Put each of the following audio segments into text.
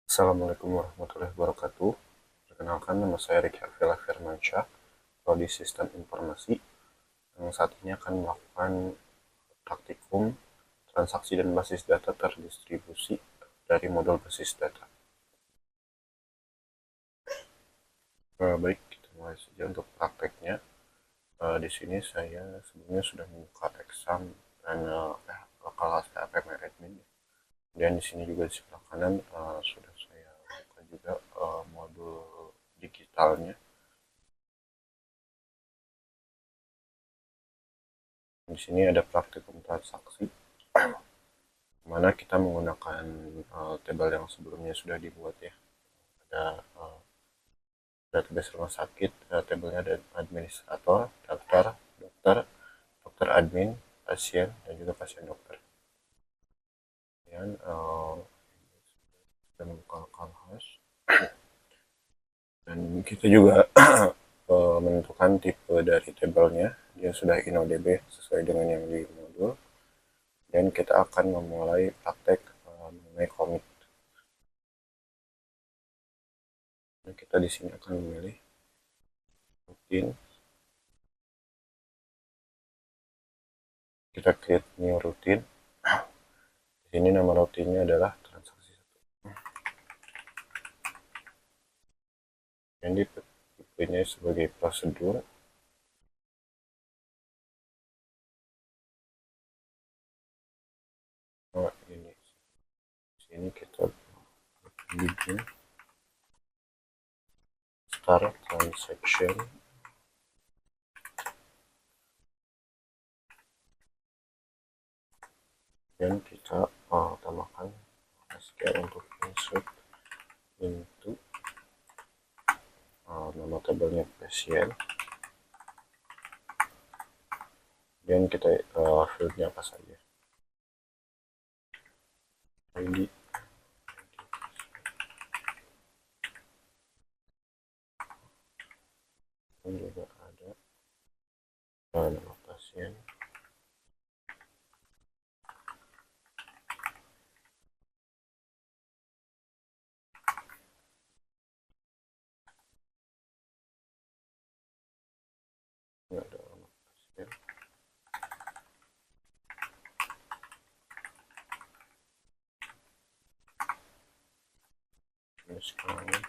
Assalamualaikum warahmatullahi wabarakatuh. Perkenalkan, nama saya Riki Afila Firmansyah, Prodi Sistem Informasi, yang saat ini akan melakukan praktikum transaksi dan basis data terdistribusi dari modul basis data. Baik, kita mulai saja untuk prakteknya. Di sini saya sebelumnya sudah membuka exam dan kelas APM admin. Dan di sini juga di sebelah kanan sudah saya buka juga modul digitalnya. Di sini ada praktikum transaksi, mana kita menggunakan tabel yang sebelumnya sudah dibuat ya. Ada database rumah sakit, tabelnya ada administrator, daftar, dokter, dokter admin, pasien, dan juga pasien dokter. Dan kita membuka host, dan kita juga menentukan tipe dari tabelnya. Dia sudah InnoDB sesuai dengan yang di modul. Dan kita akan memulai praktek mengenai komit. Nah, kita di sini akan memilih rutin. Kita create new rutin. Di sini nama rutinnya adalah transaksi 1. Yang tipenya sebagai prosedur. Nah, ini di sini kita begin start transaction. Dan kita tambahkan SQL untuk insert into nama tabelnya pasien. Dan kita fieldnya apa saja, ID, dan juga ada nama pasien, ini ada nama pasien, jenis kelamin,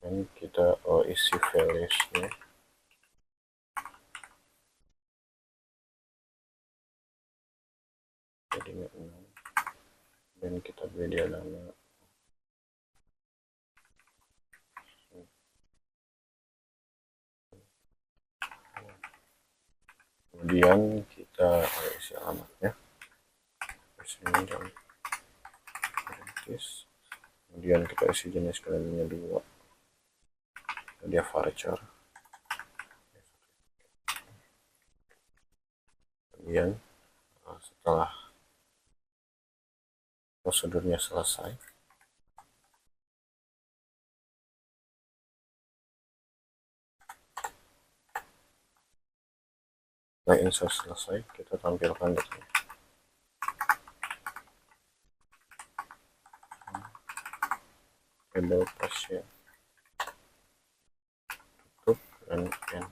dan kita isi values-nya. Jadinya 6. Dan kita beri dia nama kemudian kita isi alamatnya, kemudian kita isi jenis kelaminnya 2, dia varchar. Kemudian setelah prosedurnya selesai, setelah insert selesai, kita tampilkan datanya. Tabel pasien, tutup, dan end.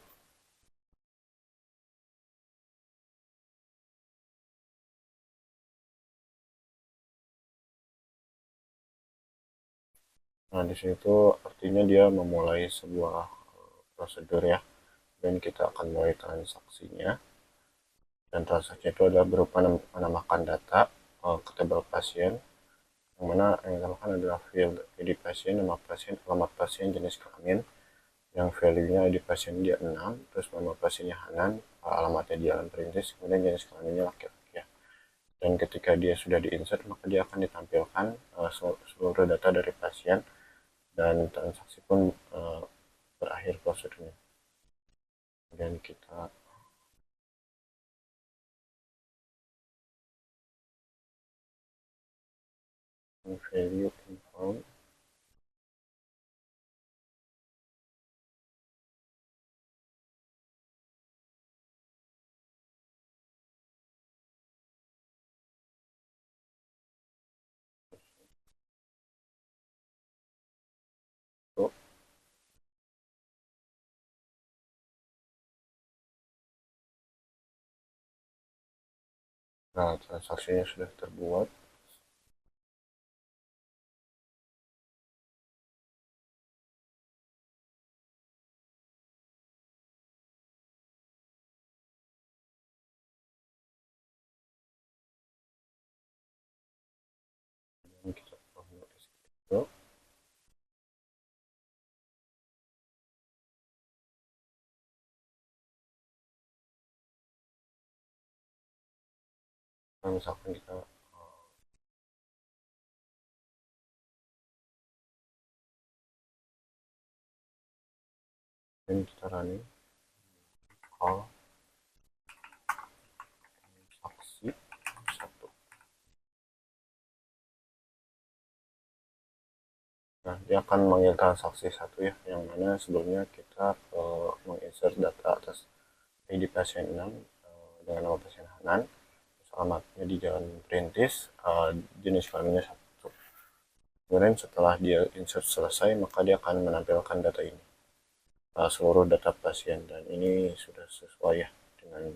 Nah, di situ artinya dia memulai sebuah prosedur ya, dan kita akan mulai transaksinya. Dan transaksi itu adalah berupa menambahkan data ke tabel pasien, yang mana yang ditambahkan adalah field ID pasien, nama pasien, alamat pasien, jenis kelamin, yang value-nya ID pasien dia 6, terus nama pasiennya Hanan, alamatnya di Jalan Perintis, kemudian jenis kelaminnya laki-laki ya. Dan ketika dia sudah di-insert, maka dia akan ditampilkan seluruh data dari pasien, dan transaksi pun berakhir prosedurnya. Dan kita value info, Nah, transaksinya sudah terbuat. Ini kita download di situ. Nah, misalkan kita ini kita running call transaksi satu. Nah, dia akan manggil transaksi satu ya, yang mana sebelumnya kita menginsert data atas ID pasien 6 dengan nama pasien Hanan, alamatnya di Jalan Perintis, jenis kelaminnya satu. Kemudian setelah dia insert selesai, maka dia akan menampilkan data ini, seluruh data pasien, dan ini sudah sesuai ya dengan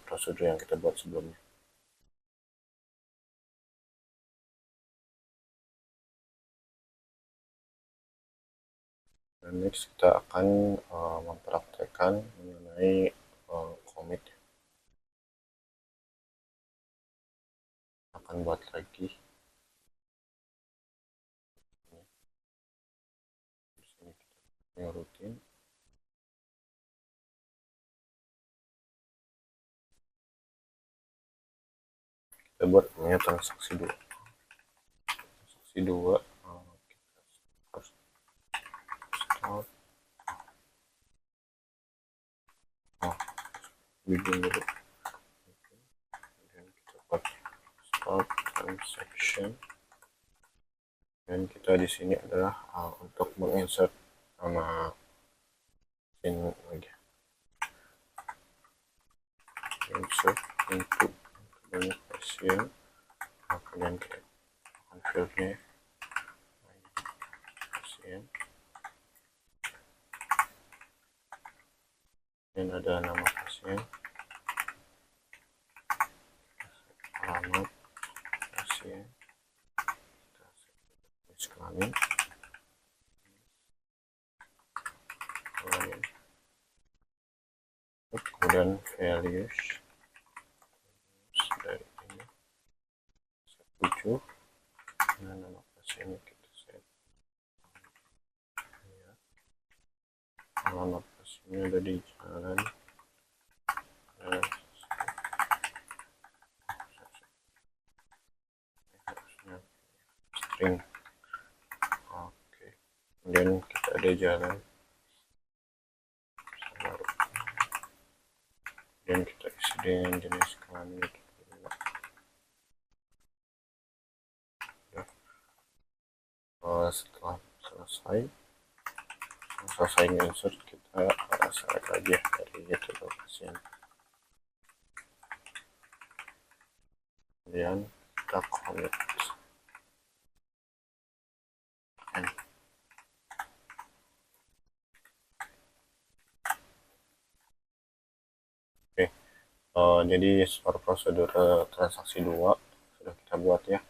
prosedur yang kita buat sebelumnya. Dan next kita akan mempraktekkan mengenai commit. Akan buat lagi di sini kita rutin. Kita buat namanya transaksi 2. Transaksi 2 kita harus start. Bikin dulu. Kemudian kita buat start transaction. Dan kita di sini adalah untuk menginsert nama pasien lagi. Insert into banyak pasien. Kemudian kita akan fieldnya pasien. Dan ada nama pasien, alamat pasien, jenis kelamin, kemudian values dari ini set 7, dan nama pasiennya kita set ya. Alamat pasiennya ada di jalan string. Oke, kemudian kita ada jalan baru, dan kita isi dengan jenis kelamin itu. Setelah selesai insert, kita select aja dari table pasien, kemudian kita commit. Oke, jadi prosedur transaksi 2 sudah kita buat ya,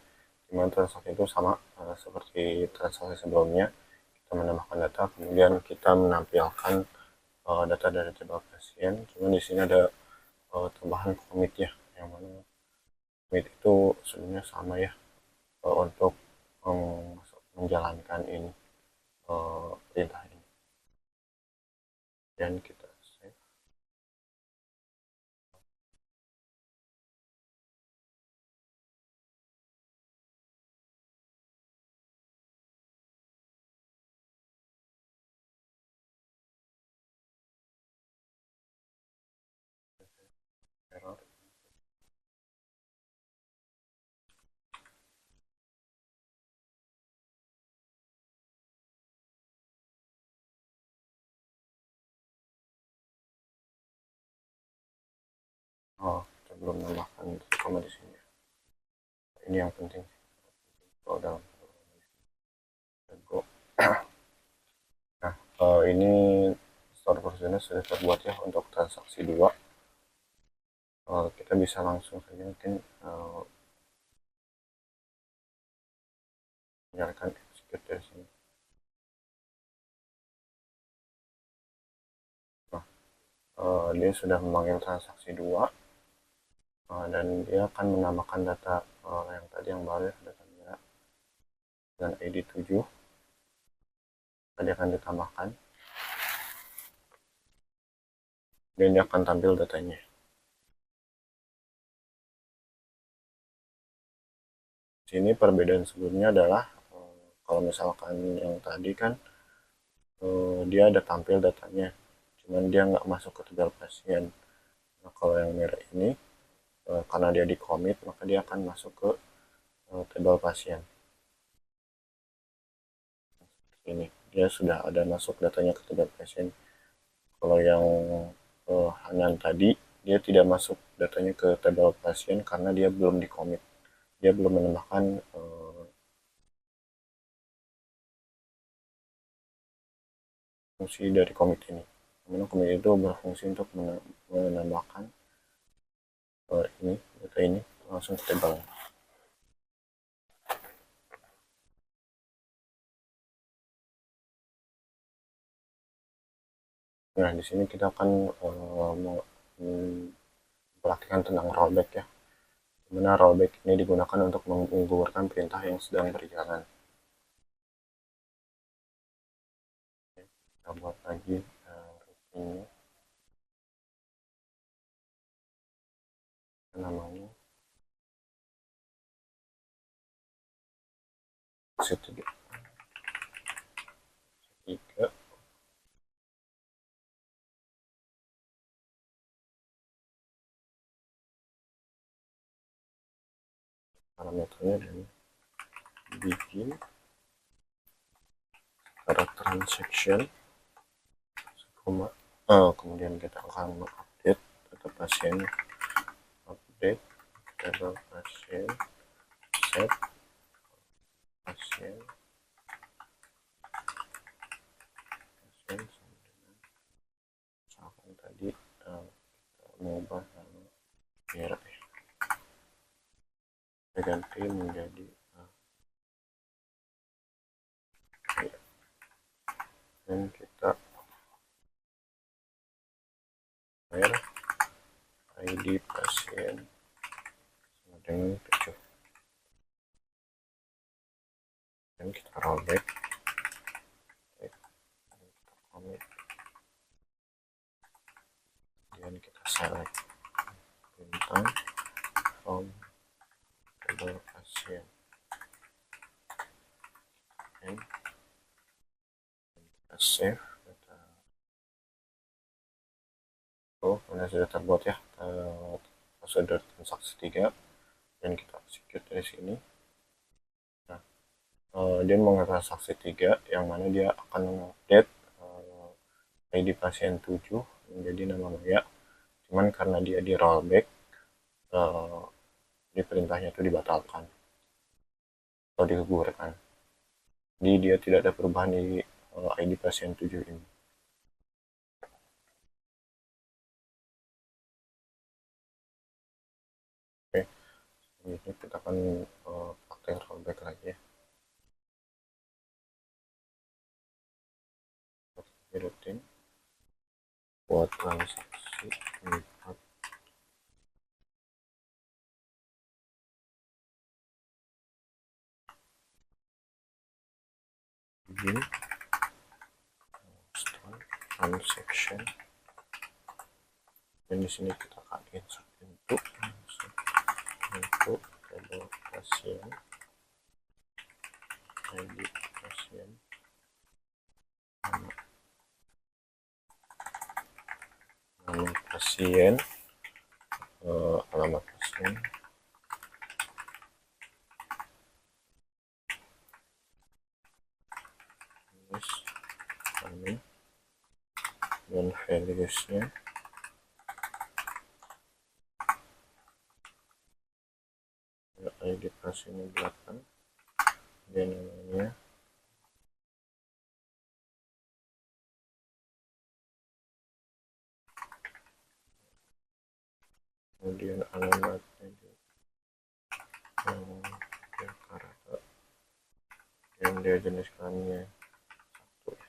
dimana transaksi itu sama seperti transaksi sebelumnya. Kita menambahkan data, kemudian kita menampilkan data dari table pasien. Cuma di sini ada tambahan commit ya, yang mana commit itu sebenarnya sama ya untuk menjalankan ini perintah ini. Dan kita save. Error. Oh, kita belum nambahkan koma di sini. Ini yang penting. Kalau dalam go. Nah, ini store procedure sudah terbuat ya untuk transaksi 2. kita bisa langsung saja mungkin menyalakan execute dari sini. Nah, dia sudah memanggil transaksi 2, dan dia akan menambahkan data yang tadi yang baru ya, data merah dan ID 7 tadi akan ditambahkan, dan dia akan tampil datanya. Sini perbedaan sebelumnya adalah kalau misalkan yang tadi kan dia ada tampil datanya, cuman dia nggak masuk ke tabel pasien. Nah, kalau yang merah ini karena dia di commit, maka dia akan masuk ke tabel pasien. Ini dia sudah ada masuk datanya ke tabel pasien. Kalau yang Hanan tadi, dia tidak masuk datanya ke tabel pasien karena dia belum di commit. Dia belum menambahkan fungsi dari commit ini. Namun commit itu berfungsi untuk menambahkan ini data ini langsung ke tabel. Nah, di sini kita akan mempraktikkan tentang rollback ya. Dimana rollback ini digunakan untuk menggugurkan perintah yang sedang berjalan. Kita buat lagi routine namanya C3 parameternya dan bikin cara transaction kemudian kita akan mengupdate data pasien, update data pasien, set pasien misalkan tadi kita mengubah nama merek ya, kita ganti menjadi dan kita merek ID pasien sama dengan 7 dan kita rollback, dan kita select bintang from table pasien and kita save data. Karena sudah terbuat ya prosedur transaksi 3 dan kita execute dari sini. Nah, dia mengenal transaksi 3 yang mana dia akan mengupdate ID pasien 7 menjadi nama Maya, cuman karena dia di rollback di perintahnya itu dibatalkan atau digugurkan, jadi dia tidak ada perubahan di ID pasien 7 ini. Oke, selanjutnya kita akan pakai rollback lagi ya, rutin buat transaksi 4 begin start transaction, dan di sini kita akan insert untuk table pasien ID pasien nama pasien alamat pasien dan valuesnya ID pasien 8 dan namanya kemudian kemudian alamatnya juga Jakarta, yang dia jenis kelaminnya satu ya.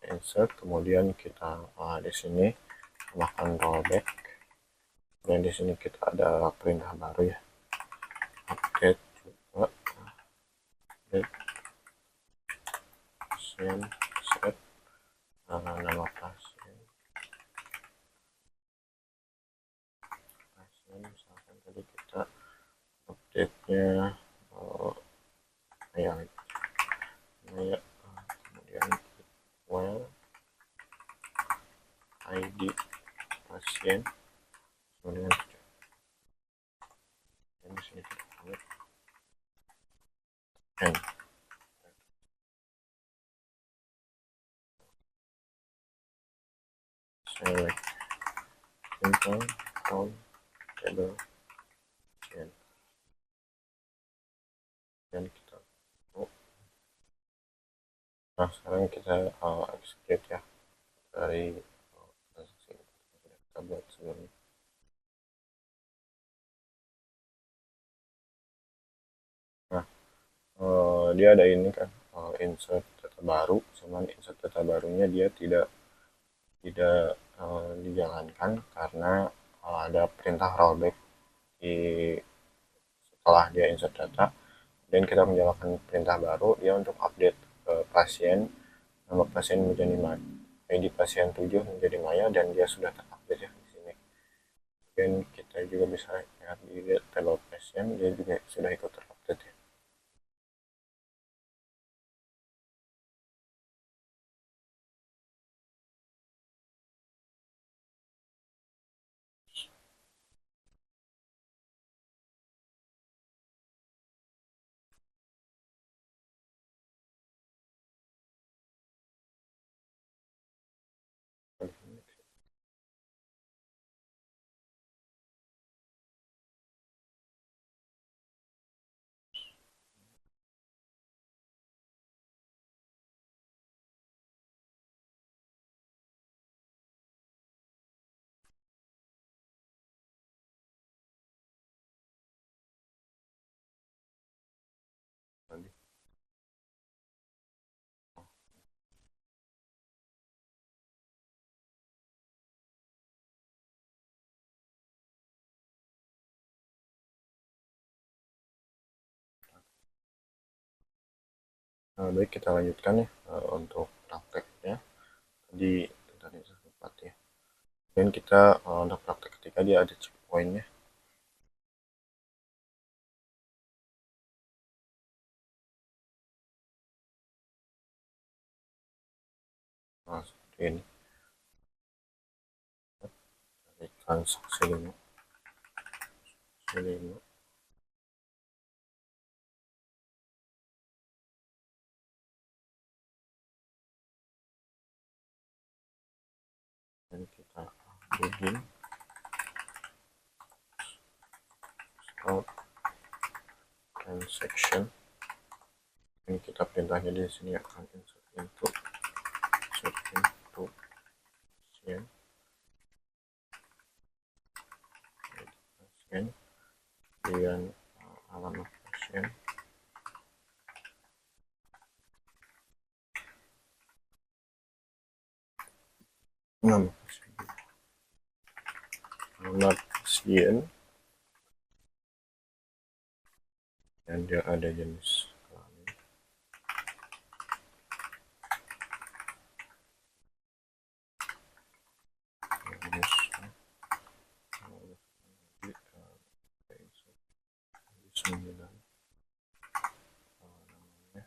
Insert, kemudian kita di sini tambahkan rollback, dan di sini kita ada perintah baru ya, update juga, update pasien set nama pasien misalkan tadi kita update nya ya, kemudian well ID pasien sama dengan 7, dan di sini kita buat n select simple count table pasien, dan kita nah sekarang kita execute ya dari transaksi yang sudah kita buat sebelumnya. Nah dia ada ini kan insert data baru, cuman insert data barunya dia tidak dijalankan karena ada perintah rollback di setelah dia insert data, dan kita menjalankan perintah baru dia untuk update pasien, nama pasien menjadi ID pasien 7 menjadi Maya, dan dia sudah terupdate ya di sini. Dan kita juga bisa lihat di table pasien dia juga sudah ikut terupdate ya. Baik, kita lanjutkan ya untuk prakteknya tadi sempat ya, dan kita untuk praktek ketika dia ada checkpointnya. Nah, seperti ini dari transaksi 5 dan kita begin start transaction, ini kita perintahnya di sini akan insert into pasien, kemudian alamat pasien, nama pasien, alamat pasien, dan dia ada jenis kelamin, sembilan namanya,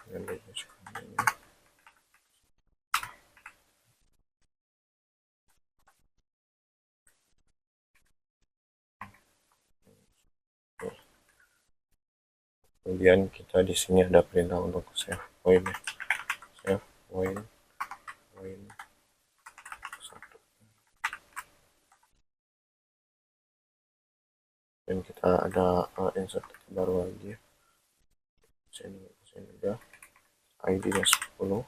dan jenis kelaminnya, kemudian kita di sini ada perintah untuk save point ya, save point 1, dan kita ada insert baru lagi. Sini udah ID nya 10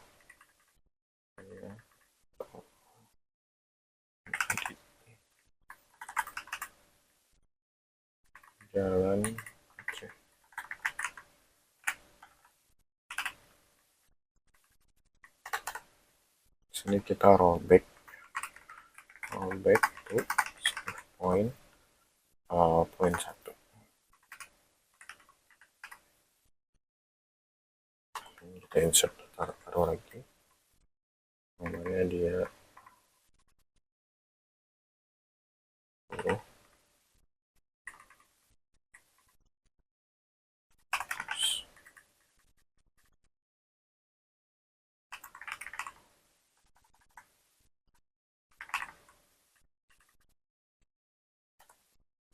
ya. Jalan Aceh. Sini kita rollback to save point poin 1. Kita insert data baru lagi, namanya dia 10.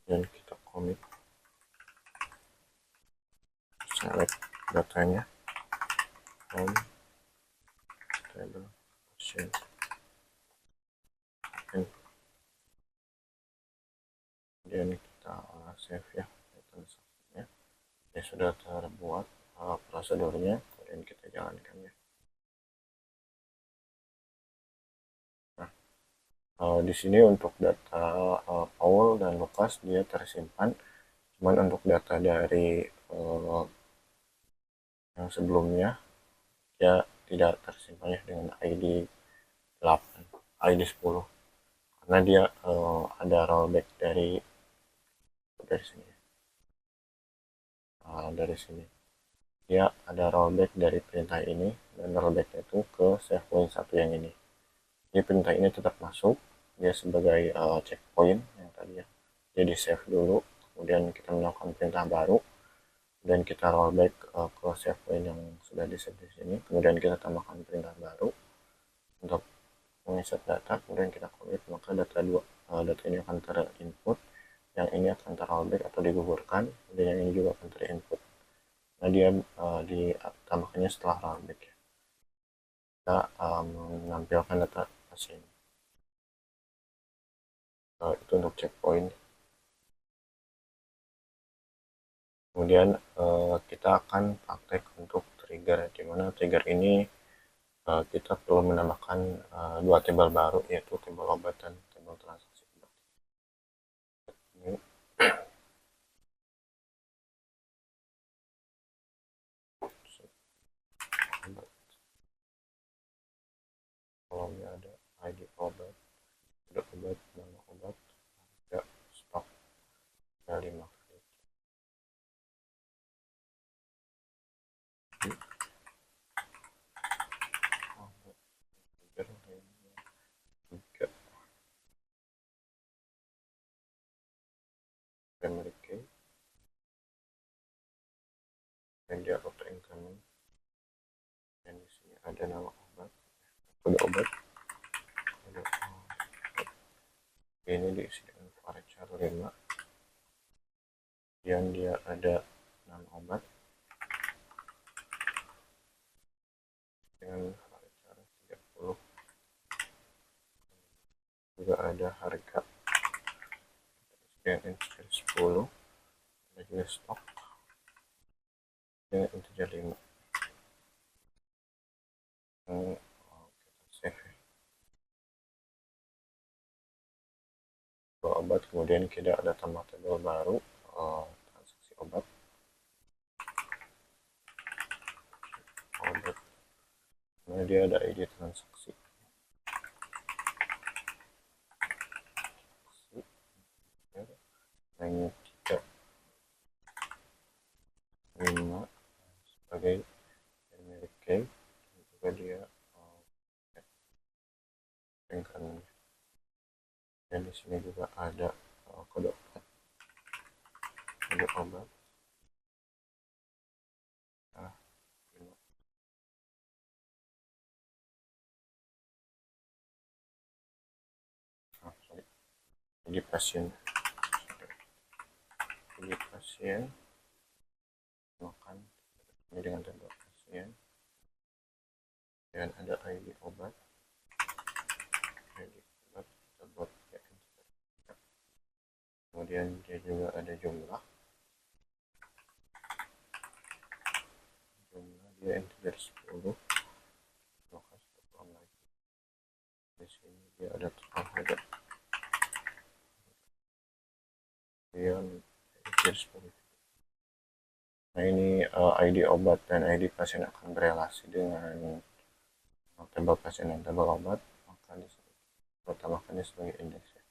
Dan kita commit, select datanya from table option, kemudian kita save ya transaksinya. Ya sudah terbuat prosedurnya, kemudian kita jalankan ya. Nah, di sini untuk data Paul dan Lukas dia tersimpan, cuman untuk data dari yang sebelumnya ya tidak tersimpannya dengan ID 8, ID 10, karena dia ada rollback dari sini. Dari sini dia ada rollback dari perintah ini, dan rollbacknya itu ke save point 1 yang ini. Jadi perintah ini tetap masuk, dia sebagai checkpoint yang tadi ya. Dia di save dulu, kemudian kita melakukan perintah baru, dan kita rollback ke save point yang sudah di save di sini. Kemudian kita tambahkan perintah baru untuk menginsert data, kemudian kita commit, maka data ini akan terinput, yang ini akan terrollback atau digugurkan, dan yang ini juga akan terinput. Nah, dia ditambahkannya setelah rollback ya. Kita menampilkan data pasien. Itu untuk checkpoint. Kemudian kita akan praktek untuk trigger, di mana trigger ini kita perlu menambahkan 2 tabel baru, yaitu tabel obat dan tabel transaksi obat. Ini kolomnya ada ID obat, ada obat, nama obat, ya stok ya 5 kali. Primary key, dan dia auto increment, dan di sini ada nama obat, kode obat, kode obat. Ini diisi dengan varchar 5, dan dia ada nama obat dengan varchar 30, juga ada harga yang integer 10, ada juga stok dengan integer 5. Kita save ya. Obat, kemudian kita ada tambah tabel baru transaksi obat, nah dia ada ID transaksi, hanya 3, 5 sebagai primary key, dan juga dia increment. Dan di sini juga ada kode obat, nah, jadi pasien makan ini dengan tabel pasien, dan ada ID obat, kita buat ya, kemudian kemudian dia juga ada jumlah dia integer 10. Maka satu lagi di sini dia ada total header, kemudian integer 10. Nah ini ID obat dan ID pasien akan berelasi dengan tabel pasien dan tabel obat, maka disini kita utamakannya sebagai indeks ya.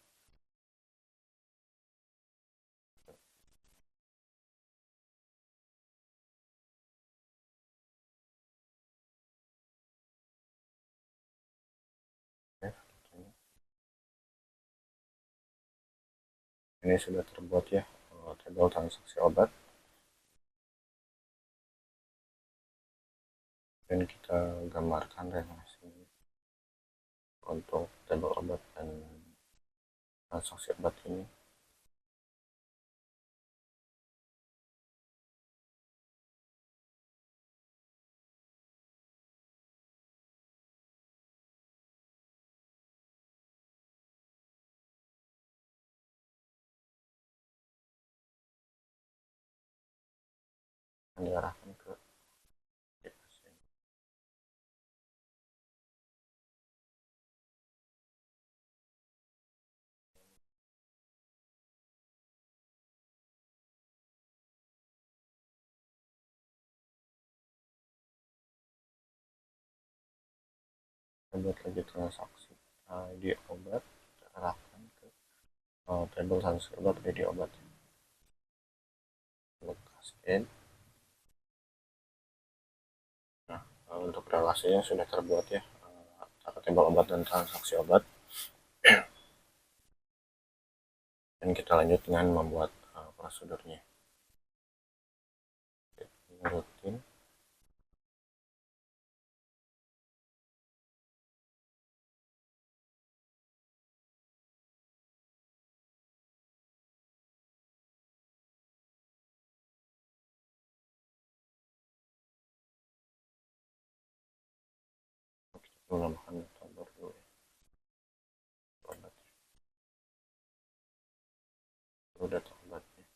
Ini sudah terbuat ya tabel transaksi obat, dan kita gambarkan relasi untuk tabel obat dan transaksi obat ini. Diarahkan ke pasien. Kita buat lagi transaksi ID obat, kita arahkan ke tabel transaksi obat ID obat. Cascade. Nah, untuk relasinya sudah terbuat ya, tabel obat dan transaksi obat. Dan kita lanjut dengan membuat prosedurnya. Ini rutin. Kita menambahkan data baru dulu ya. Obat. Itu data obatnya.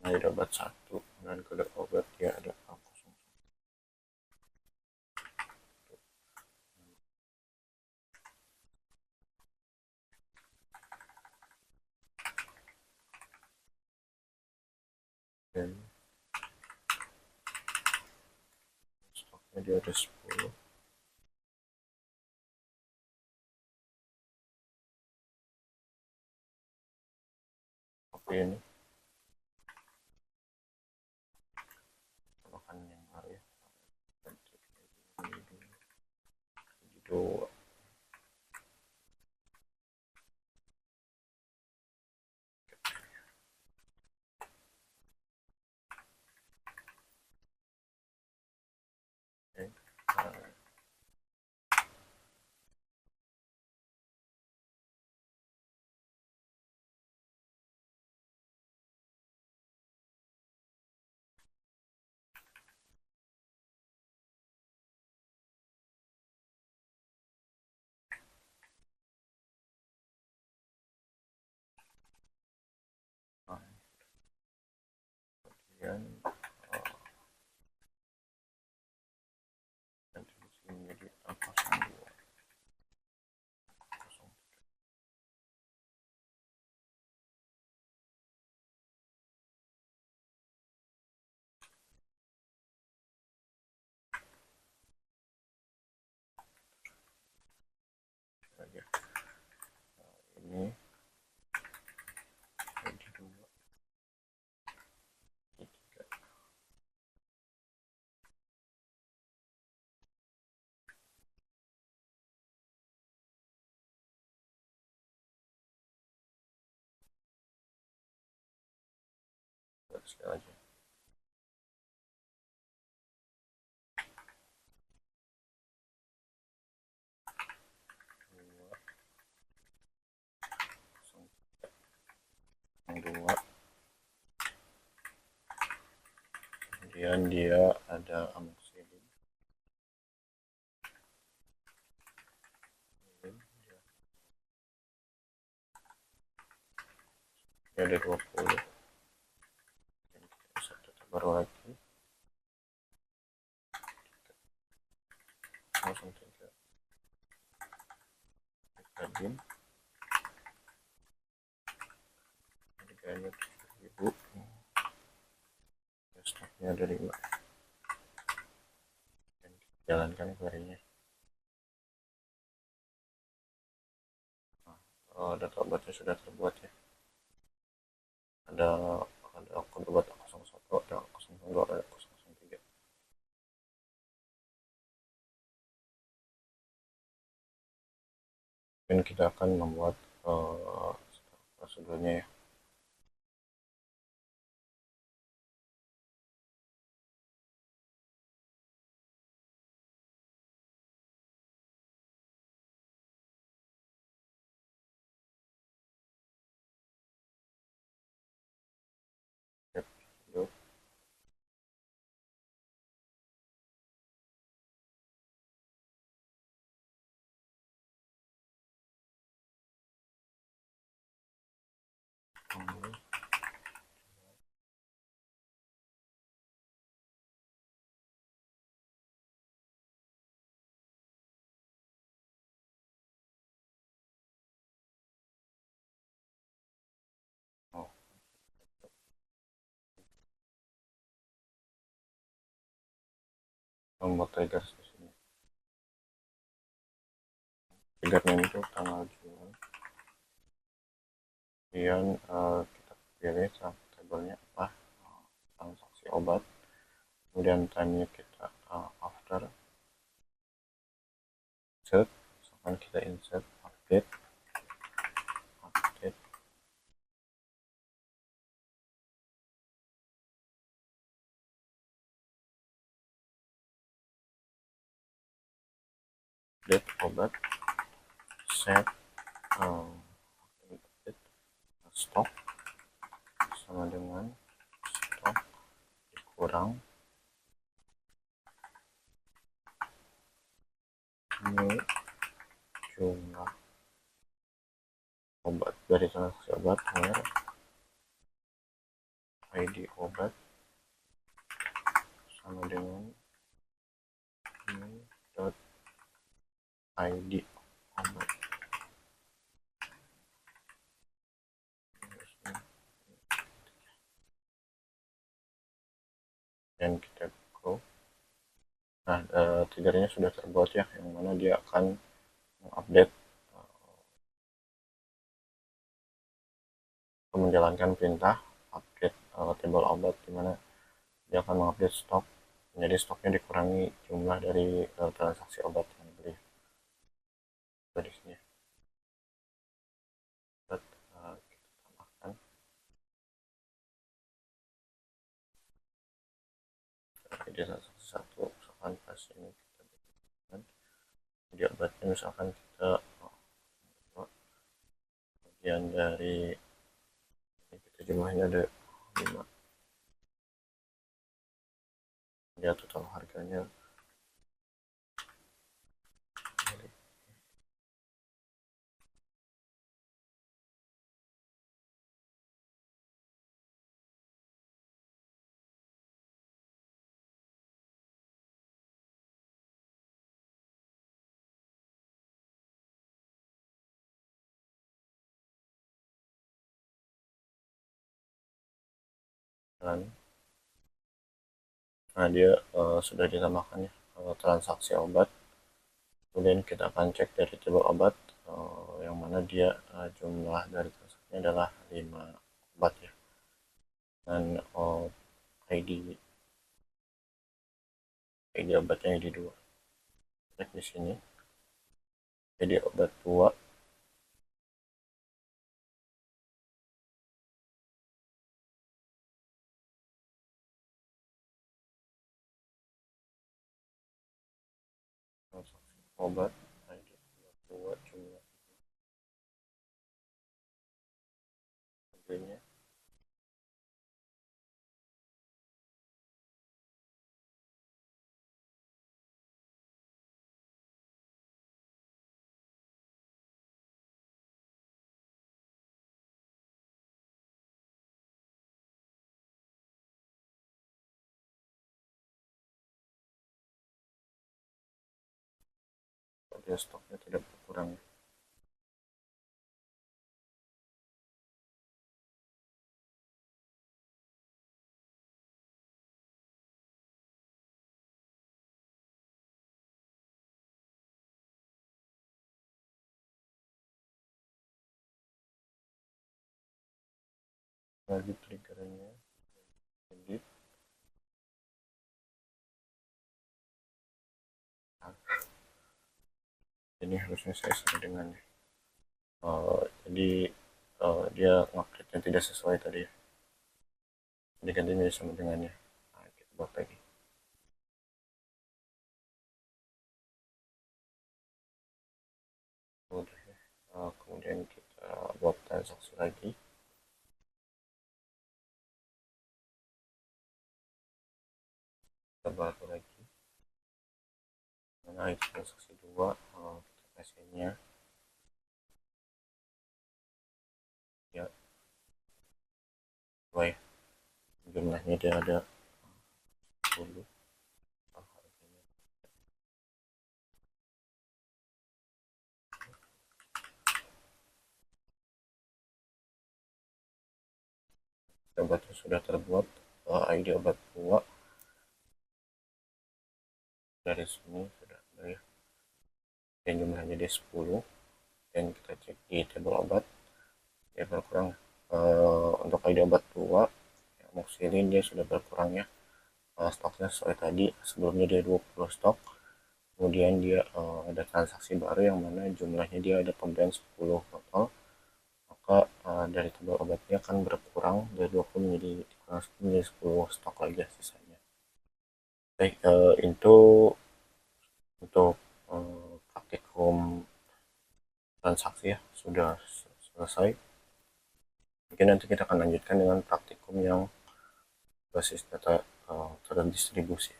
Nah, ada obat 1 dan kode obat dia ada A01. Dan stoknya dia ada 10. Oke, ini tambahkan yang baru ya. Dua. Kemudian nanti di sini menjadi A02. Ini jadi 2, 3. Sekali lagi. 2. Kemudian dia ada amoxicillin. ada 20. Dan kita insert data baru lagi, langsung saja dim harganya 7.000, stoknya ada 5, dan kita jalankan query-nya. Data obatnya sudah terbuat ya, ada kode obat 01, ada 02, ada 003. Dan kita akan membuat prosedurnya ya. Prosedur. Oh, membuat trigger di sini. Triggernya itu tanggal jual. Kemudian kita pilih tabelnya apa, transaksi obat. Kemudian time-nya kita after insert, misalkan kita insert update obat, set stok sama dengan stok dikurang ini jumlah obat dari transaksi obat, where ID obat sama dengan ini dot ID obat. Dan kita go. Nah, triggernya sudah terbuat ya, yang mana dia akan mengupdate menjalankan perintah update table obat, dimana dia akan mengupdate stok, jadi stoknya dikurangi jumlah dari transaksi obat yang dibeli. Di sini kita tambahkan ID satu, misalkan pas ini kita berikan di obatnya, misalkan kita bagian dari ini, kita jumlahnya ada 5, dia total harganya dan nah dia sudah ditambahkan ya transaksi obat. Kemudian kita akan cek dari table obat yang mana dia jumlah dari transaksinya adalah 5 obat ya, dan ID obatnya ID 2. Cek di sini ID obat 2 transaksi obat ID 2 jumlah harganya supaya stoknya tidak berkurang. Lagi triggernya edit. Ini harusnya saya sama dengan jadi dia ngupdate tidak sesuai tadi ya, jadi gantinya sama dengannya. Nah, kita buat lagi. Udah ya. Kemudian kita buat transaksi lagi, kita baru lagi mana itu transaksi 2, kita kasihnya ya sesuai jumlahnya, dia ada 10. Obatnya sudah terbuat, ID obat 2 dari sini sudah ada ya, dan jumlahnya di 10. Dan kita cek di tabel obat, dia berkurang. Untuk ID obat 2 amoxicillin dia sudah berkurang ya. Stoknya sesuai tadi, sebelumnya dia 20 stok, kemudian dia ada transaksi baru yang mana jumlahnya dia ada pembelian 10 botol, maka dari tabel obatnya akan berkurang dari 20 menjadi 10 menjadi 10 stok lagi sisanya. Baik, itu untuk praktikum transaksi ya sudah selesai. Mungkin nanti kita akan lanjutkan dengan praktikum yang basis data terdistribusi.